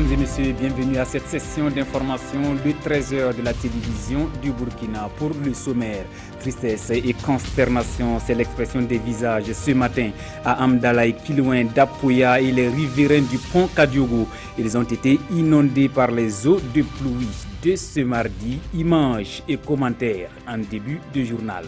Mesdames et messieurs, bienvenue à cette session d'information de 13h de la télévision du Burkina. Pour le sommaire, tristesse et consternation, c'est l'expression des visages ce matin à Amdalaï, Kilouin, Dapoya et les riverains du pont Kadiogo. Ils ont été inondés par les eaux de pluie de ce mardi. Images et commentaires en début de journal.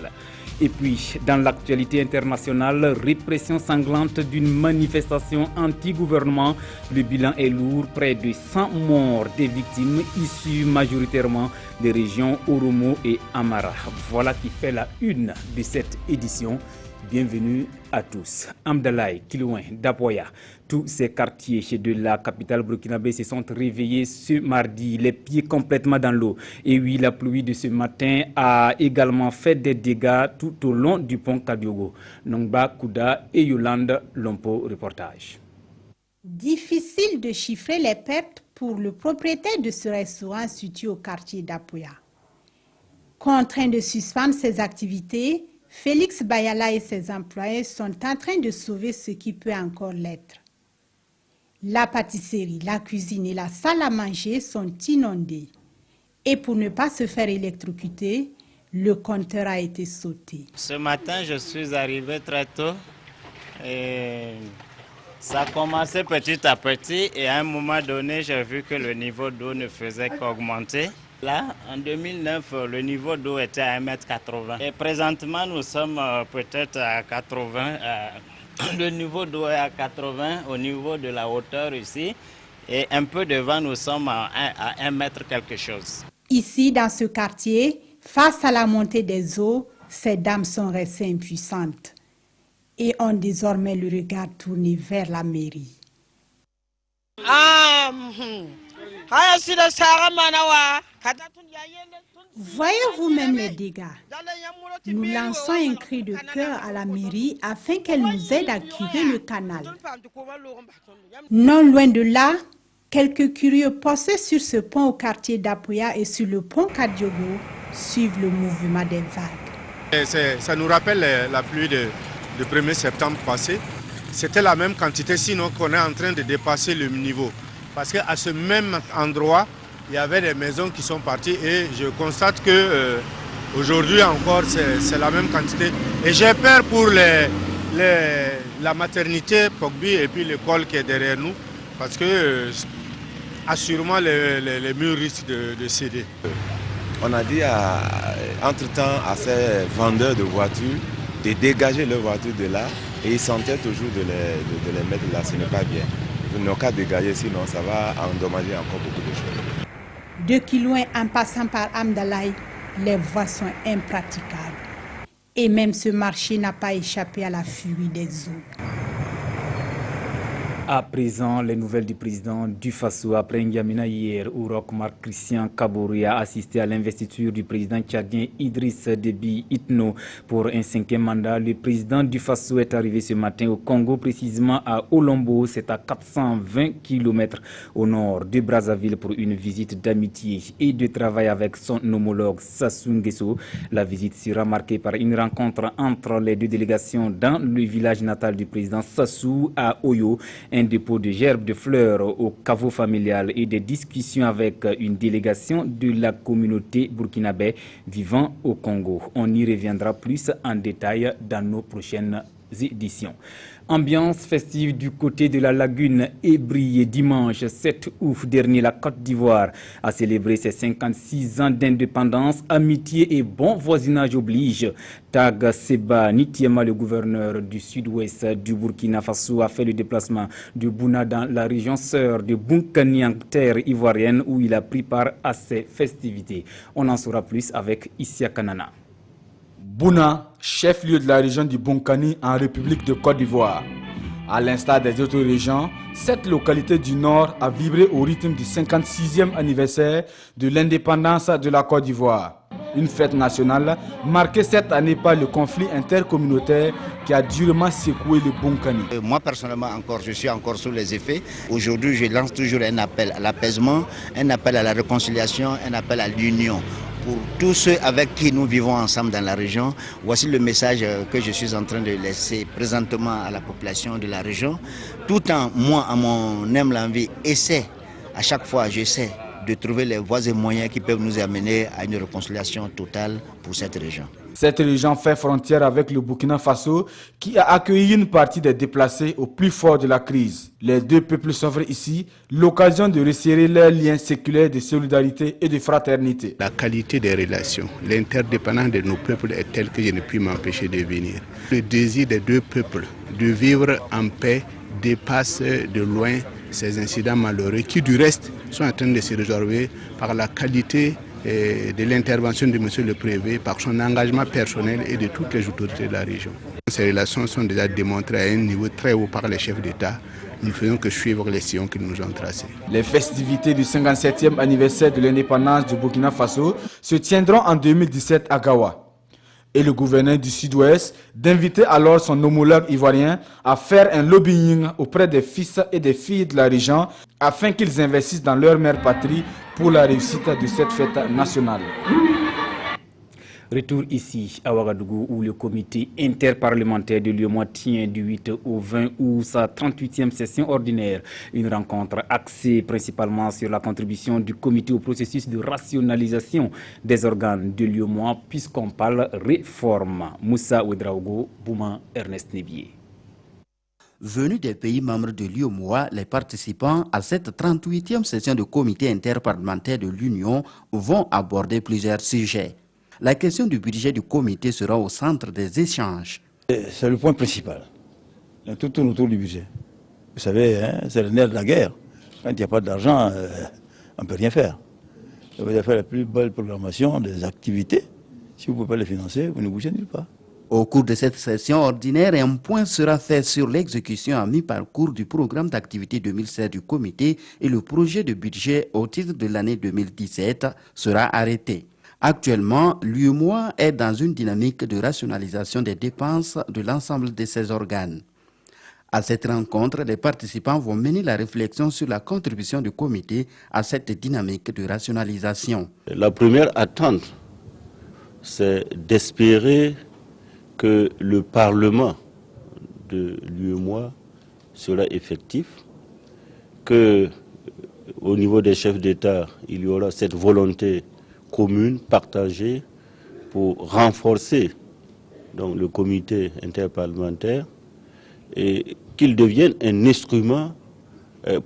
Et puis, dans l'actualité internationale, répression sanglante d'une manifestation anti-gouvernement. Le bilan est lourd, près de 100 morts, des victimes issues majoritairement des régions Oromo et Amara. Voilà qui fait la une de cette édition. Bienvenue à tous. Amdalaï, Kilouin, Dapoya, tous ces quartiers de la capitale burkinabé se sont réveillés ce mardi, les pieds complètement dans l'eau. Et oui, la pluie de ce matin a également fait des dégâts tout au long du pont Kadiogo. Nongba, Kouda et Yolande Lompo, reportage. Difficile de chiffrer les pertes pour le propriétaire de ce restaurant situé au quartier d'Apoya. Contraint de suspendre ses activités, Félix Bayala et ses employés sont en train de sauver ce qui peut encore l'être. La pâtisserie, la cuisine et la salle à manger sont inondées. Et pour ne pas se faire électrocuter, le compteur a été sauté. Ce matin, je suis arrivé très tôt et ça a commencé petit à petit et à un moment donné, j'ai vu que le niveau d'eau ne faisait qu'augmenter. Là, en 2009, le niveau d'eau était à 1,80 m. Et présentement, nous sommes peut-être à 80. Le niveau d'eau est à 80 au niveau de la hauteur ici. Et un peu devant, nous sommes à 1 mètre quelque chose. Ici, dans ce quartier, face à la montée des eaux, ces dames sont restées impuissantes et ont désormais le regard tourné vers la mairie. Voyez vous-même les dégâts. Nous lançons un cri de cœur à la mairie afin qu'elle nous aide à curer le canal. Non loin de là, quelques curieux postés sur ce pont au quartier d'Apoya et sur le pont Kadiogo suivent le mouvement des vagues. Ça nous rappelle la pluie du 1er septembre passé. C'était la même quantité, sinon qu'on est en train de dépasser le niveau. Parce qu'à ce même endroit, il y avait des maisons qui sont parties et je constate que aujourd'hui encore, c'est la même quantité. Et j'ai peur pour la maternité Pogbi et puis l'école qui est derrière nous, parce que assurément les murs risquent de céder. On a dit entre-temps à ces vendeurs de voitures de dégager leurs voitures de là et ils s'entêtent toujours de les mettre là, ce n'est pas bien. Ils n'ont qu'à dégager, sinon ça va endommager encore beaucoup de choses. De Kilouin en passant par Amdalaï, les voies sont impraticables. Et même ce marché n'a pas échappé à la furie des eaux. À présent, les nouvelles du président du Faso après N'Djamena hier où Roch Marc Christian Kabouri a assisté à l'investiture du président tchadien Idriss Déby Itno pour un 5e mandat. Le président du Faso est arrivé ce matin au Congo, précisément à Olombo, c'est à 420 km au nord de Brazzaville pour une visite d'amitié et de travail avec son homologue Sassou Nguesso. La visite sera marquée par une rencontre entre les deux délégations dans le village natal du président Sassou à Oyo, un dépôt de gerbes de fleurs au caveau familial et des discussions avec une délégation de la communauté burkinabé vivant au Congo. On y reviendra plus en détail dans nos prochaines éditions. Ambiance festive du côté de la lagune Ébrie. Dimanche 7 août dernier, la Côte d'Ivoire a célébré ses 56 ans d'indépendance. Amitié et bon voisinage oblige. Tag Seba Nitiema, le gouverneur du sud-ouest du Burkina Faso, a fait le déplacement de Bouna dans la région sœur de Bunkani en terre ivoirienne où il a pris part à ces festivités. On en saura plus avec Issia Kanana. Bouna, chef-lieu de la région du Bunkani en République de Côte d'Ivoire. À l'instar des autres régions, cette localité du Nord a vibré au rythme du 56e anniversaire de l'indépendance de la Côte d'Ivoire. Une fête nationale marquée cette année par le conflit intercommunautaire qui a durement secoué le Bunkani. Moi personnellement je suis encore sous les effets. Aujourd'hui, je lance toujours un appel à l'apaisement, un appel à la réconciliation, un appel à l'union. Pour tous ceux avec qui nous vivons ensemble dans la région, voici le message que je suis en train de laisser présentement à la population de la région. Tout en moi, à mon humble envie, essaie À chaque fois, j'essaie de trouver les voies et moyens qui peuvent nous amener à une réconciliation totale pour cette région. Cette région fait frontière avec le Burkina Faso qui a accueilli une partie des déplacés au plus fort de la crise. Les deux peuples s'offrent ici l'occasion de resserrer leurs liens séculaires de solidarité et de fraternité. La qualité des relations, l'interdépendance de nos peuples est telle que je ne puis m'empêcher de venir. Le désir des deux peuples de vivre en paix dépasse de loin ces incidents malheureux qui du reste sont en train de se résorber par la qualité de l'intervention de M. le Préfet, par son engagement personnel et de toutes les autorités de la région. Ces relations sont déjà démontrées à un niveau très haut par les chefs d'État. Nous ne faisons que suivre les sillons qu'ils nous ont tracés. Les festivités du 57e anniversaire de l'indépendance du Burkina Faso se tiendront en 2017 à Gawa. Et le gouverneur du Sud-Ouest d'inviter alors son homologue ivoirien à faire un lobbying auprès des fils et des filles de la région afin qu'ils investissent dans leur mère patrie pour la réussite de cette fête nationale. Retour ici à Ouagadougou où le comité interparlementaire de l'UEMOA tient du 8 au 20 août sa 38e session ordinaire. Une rencontre axée principalement sur la contribution du comité au processus de rationalisation des organes de l'UEMOA puisqu'on parle réforme. Moussa Ouedraogo, Bouma, Ernest Nebier. Venus des pays membres de l'UEMOA, les participants à cette 38e session du comité interparlementaire de l'Union vont aborder plusieurs sujets. La question du budget du comité sera au centre des échanges. C'est le point principal. Tout tourne autour du budget. Vous savez, hein, c'est le nerf de la guerre. Quand il n'y a pas d'argent, on ne peut rien faire. Vous allez faire la plus belle programmation des activités. Si vous ne pouvez pas les financer, vous ne bougez nulle part. Au cours de cette session ordinaire, un point sera fait sur l'exécution à mi-parcours du programme d'activité 2016 du comité et le projet de budget au titre de l'année 2017 sera arrêté. Actuellement, l'UEMOA est dans une dynamique de rationalisation des dépenses de l'ensemble de ses organes. À cette rencontre, les participants vont mener la réflexion sur la contribution du comité à cette dynamique de rationalisation. La première attente, c'est d'espérer que le Parlement de l'UEMOA sera effectif, que au niveau des chefs d'État, il y aura cette volonté commune, partagée, pour renforcer donc, le comité interparlementaire et qu'il devienne un instrument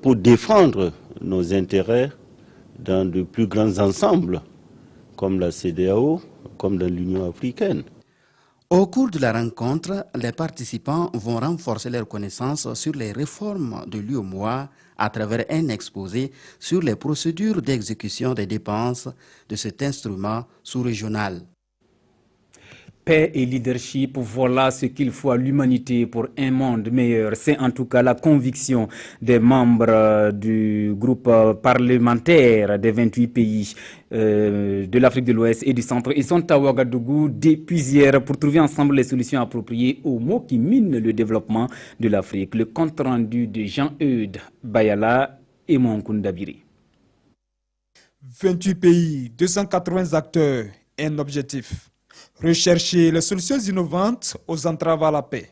pour défendre nos intérêts dans de plus grands ensembles, comme la CEDEAO, comme dans l'Union africaine. Au cours de la rencontre, les participants vont renforcer leurs connaissances sur les réformes de l'UEMOA à travers un exposé sur les procédures d'exécution des dépenses de cet instrument sous-régional. Paix et leadership, voilà ce qu'il faut à l'humanité pour un monde meilleur. C'est en tout cas la conviction des membres du groupe parlementaire des 28 pays de l'Afrique de l'Ouest et du Centre. Ils sont à Ouagadougou depuis hier pour trouver ensemble les solutions appropriées aux maux qui minent le développement de l'Afrique. Le compte rendu de Jean-Eudes Bayala et Monkundabiri. 28 pays, 280 acteurs, un objectif. Rechercher les solutions innovantes aux entraves à la paix.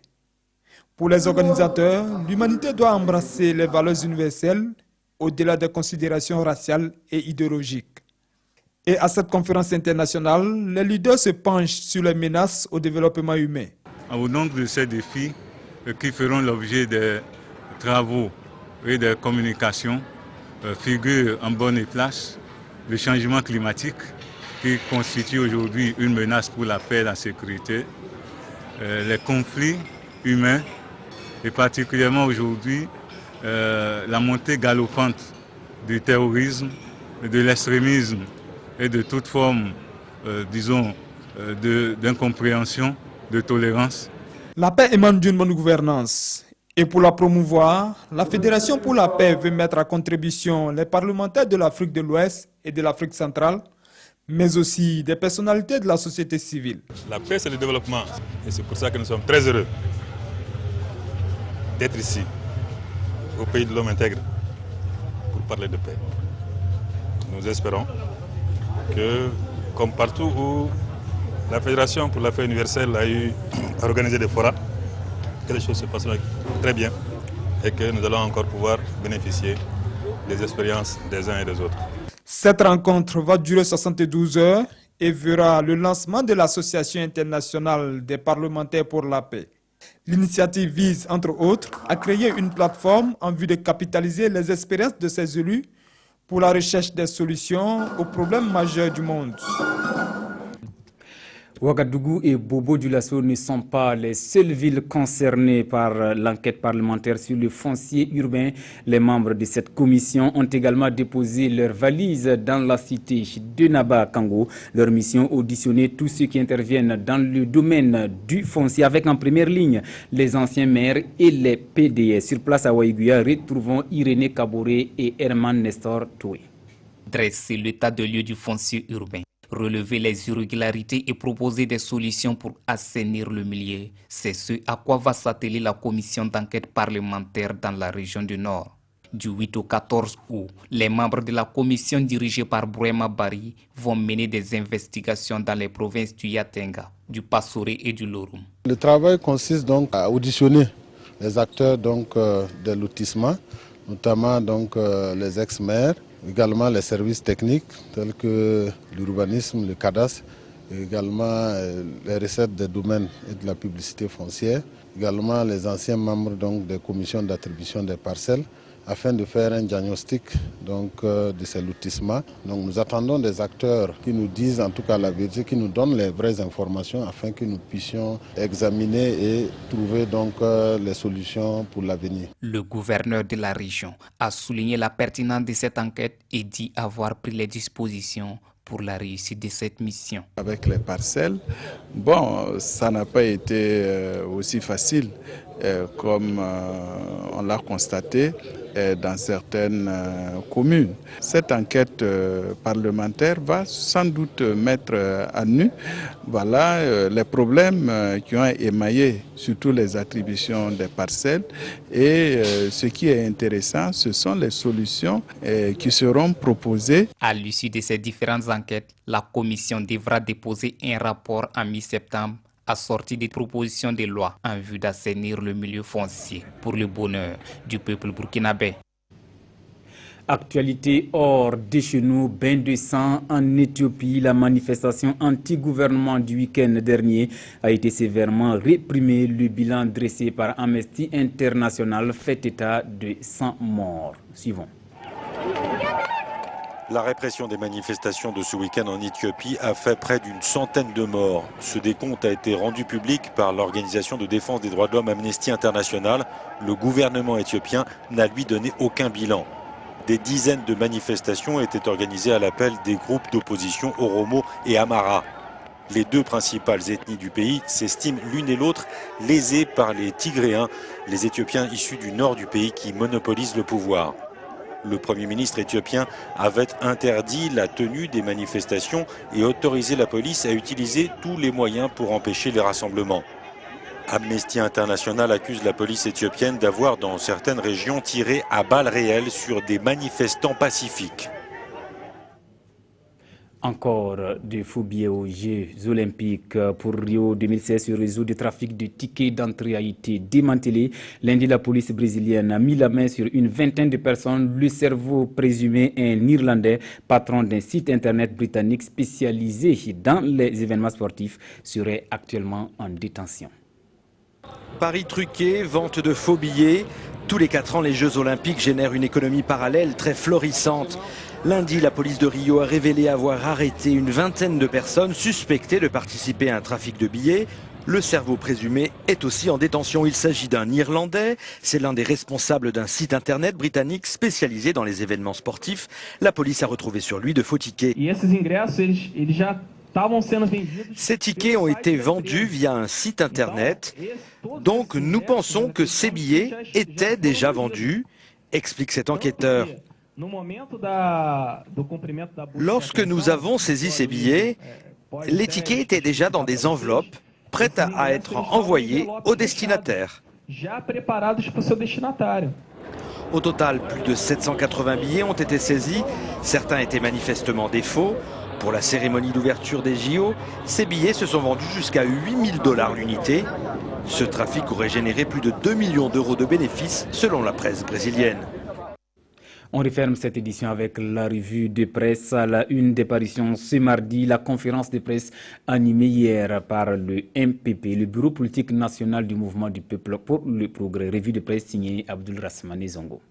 Pour les organisateurs, l'humanité doit embrasser les valeurs universelles au-delà des considérations raciales et idéologiques. Et à cette conférence internationale, les leaders se penchent sur les menaces au développement humain. Au nom de ces défis qui feront l'objet des travaux et des communications, figure en bonne place le changement climatique, qui constitue aujourd'hui une menace pour la paix et la sécurité, les conflits humains et particulièrement aujourd'hui la montée galopante du terrorisme, de l'extrémisme et de toute forme, disons, d'incompréhension, de tolérance. La paix émane d'une bonne gouvernance. Et pour la promouvoir, la Fédération pour la paix veut mettre à contribution les parlementaires de l'Afrique de l'Ouest et de l'Afrique centrale, mais aussi des personnalités de la société civile. La paix, c'est le développement. Et c'est pour ça que nous sommes très heureux d'être ici, au pays de l'homme intègre, pour parler de paix. Nous espérons que, comme partout où la Fédération pour la paix universelle a organisé des forats, que les choses se passeront très bien et que nous allons encore pouvoir bénéficier les expériences des uns et des autres. Cette rencontre va durer 72 heures et verra le lancement de l'Association internationale des parlementaires pour la paix. L'initiative vise, entre autres, à créer une plateforme en vue de capitaliser les expériences de ces élus pour la recherche des solutions aux problèmes majeurs du monde. Ouagadougou et Bobo-Dioulasso ne sont pas les seules villes concernées par l'enquête parlementaire sur le foncier urbain. Les membres de cette commission ont également déposé leurs valises dans la cité de Naba-Kango. Leur mission, auditionner tous ceux qui interviennent dans le domaine du foncier, avec en première ligne les anciens maires et les PDS. Sur place à Waïguya, retrouvons Irénée Kaboré et Herman Nestor Toué. Dresser l'état de lieu du foncier urbain, relever les irrégularités et proposer des solutions pour assainir le milieu. C'est ce à quoi va s'atteler la commission d'enquête parlementaire dans la région du Nord. Du 8 au 14 août, les membres de la commission dirigée par Bouema Bari vont mener des investigations dans les provinces du Yatenga, du Passoré et du Lorum. Le travail consiste donc à auditionner les acteurs de lotissement, notamment les ex-maires, également les services techniques tels que l'urbanisme, le cadastre, également les recettes des domaines et de la publicité foncière, également les anciens membres des commissions d'attribution des parcelles, afin de faire un diagnostic de ces lotissements. Donc nous attendons des acteurs qui nous disent en tout cas la vérité, qui nous donnent les vraies informations afin que nous puissions examiner et trouver les solutions pour l'avenir. Le gouverneur de la région a souligné la pertinence de cette enquête et dit avoir pris les dispositions pour la réussite de cette mission. Avec les parcelles, ça n'a pas été aussi facile comme on l'a constaté dans certaines communes. Cette enquête parlementaire va sans doute mettre à nu les problèmes qui ont émaillé surtout les attributions des parcelles et ce qui est intéressant, ce sont les solutions qui seront proposées. À l'issue de ces différentes enquêtes, la commission devra déposer un rapport en mi-septembre assorti des propositions de loi en vue d'assainir le milieu foncier pour le bonheur du peuple burkinabé. Actualité hors de chez nous, bain de sang en Éthiopie. La manifestation anti-gouvernement du week-end dernier a été sévèrement réprimée. Le bilan dressé par Amnesty International fait état de 100 morts. Suivons. La répression des manifestations de ce week-end en Éthiopie a fait près d'une centaine de morts. Ce décompte a été rendu public par l'organisation de défense des droits de l'homme Amnesty International. Le gouvernement éthiopien n'a lui donné aucun bilan. Des dizaines de manifestations étaient organisées à l'appel des groupes d'opposition Oromo et Amhara. Les deux principales ethnies du pays s'estiment l'une et l'autre lésées par les Tigréens, les Éthiopiens issus du nord du pays qui monopolisent le pouvoir. Le Premier ministre éthiopien avait interdit la tenue des manifestations et autorisé la police à utiliser tous les moyens pour empêcher les rassemblements. Amnesty International accuse la police éthiopienne d'avoir dans certaines régions tiré à balles réelles sur des manifestants pacifiques. Encore des faux billets aux Jeux Olympiques pour Rio 2016. Ce réseau de trafic de tickets d'entrée a été démantelé. Lundi, la police brésilienne a mis la main sur une vingtaine de personnes. Le cerveau présumé, un Irlandais, patron d'un site internet britannique spécialisé dans les événements sportifs, serait actuellement en détention. Paris truqué, vente de faux billets. Tous les 4 ans, les Jeux Olympiques génèrent une économie parallèle très florissante. Lundi, la police de Rio a révélé avoir arrêté une vingtaine de personnes suspectées de participer à un trafic de billets. Le cerveau présumé est aussi en détention. Il s'agit d'un Irlandais. C'est l'un des responsables d'un site internet britannique spécialisé dans les événements sportifs. La police a retrouvé sur lui de faux tickets. Ces tickets ont été vendus via un site internet. Donc nous pensons que ces billets étaient déjà vendus, explique cet enquêteur. Lorsque nous avons saisi ces billets, les tickets étaient déjà dans des enveloppes prêtes à être envoyées au destinataire. Au total, plus de 780 billets ont été saisis. Certains étaient manifestement des faux. Pour la cérémonie d'ouverture des JO, ces billets se sont vendus jusqu'à 8 000 $ l'unité. Ce trafic aurait généré plus de 2 millions d'euros de bénéfices selon la presse brésilienne. On referme cette édition avec la revue de presse à la une des parutions ce mardi, la conférence de presse animée hier par le MPP, le Bureau politique national du mouvement du peuple pour le progrès. Revue de presse signée Abdul Rasmane Zongo.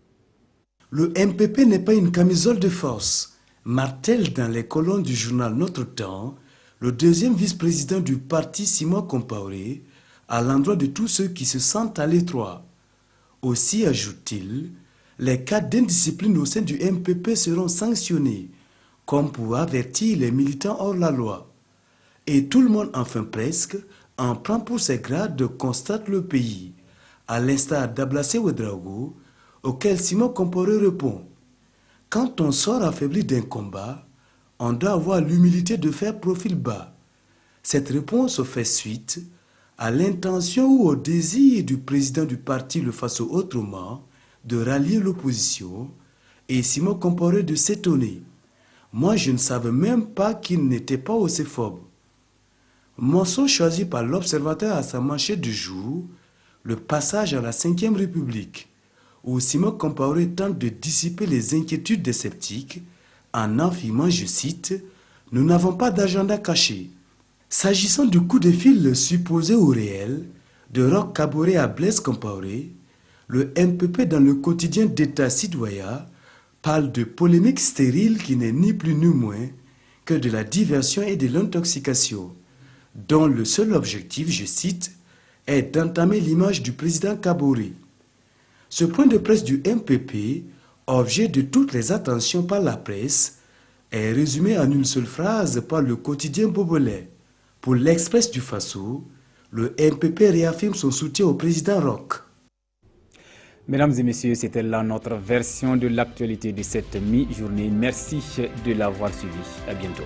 Le MPP n'est pas une camisole de force, martèle dans les colonnes du journal Notre Temps, le deuxième vice-président du parti Simon Compaoré, à l'endroit de tous ceux qui se sentent à l'étroit. Aussi, ajoute-t-il, les cas d'indiscipline au sein du MPP seront sanctionnés, comme pour avertir les militants hors la loi. Et tout le monde, enfin presque, en prend pour ses grades, constate le pays, à l'instar d'Ablassé Ouedraogo, auquel Simon Compaoré répond. Quand on sort affaibli d'un combat, on doit avoir l'humilité de faire profil bas. Cette réponse fait suite à l'intention ou au désir du président du parti Le Faso Autrement de rallier l'opposition et Simon Compaoré de s'étonner. Moi, je ne savais même pas qu'il n'était pas océphobe. Morceau choisi par l'Observateur à sa manchette du jour, le passage à la Ve République, où Simon Compaoré tente de dissiper les inquiétudes des sceptiques en affirmant, je cite, « Nous n'avons pas d'agenda caché ». S'agissant du coup de fil supposé ou réel de Roch Kaboré à Blaise Compaoré, le MPP dans le quotidien d'État citoyen parle de polémique stérile qui n'est ni plus ni moins que de la diversion et de l'intoxication, dont le seul objectif, je cite, est d'entamer l'image du président Kaboré. Ce point de presse du MPP, objet de toutes les attentions par la presse, est résumé en une seule phrase par le quotidien Bobolais. Pour l'Express du Faso, le MPP réaffirme son soutien au président Roch. Mesdames et messieurs, c'était là notre version de l'actualité de cette mi-journée. Merci de l'avoir suivi. À bientôt.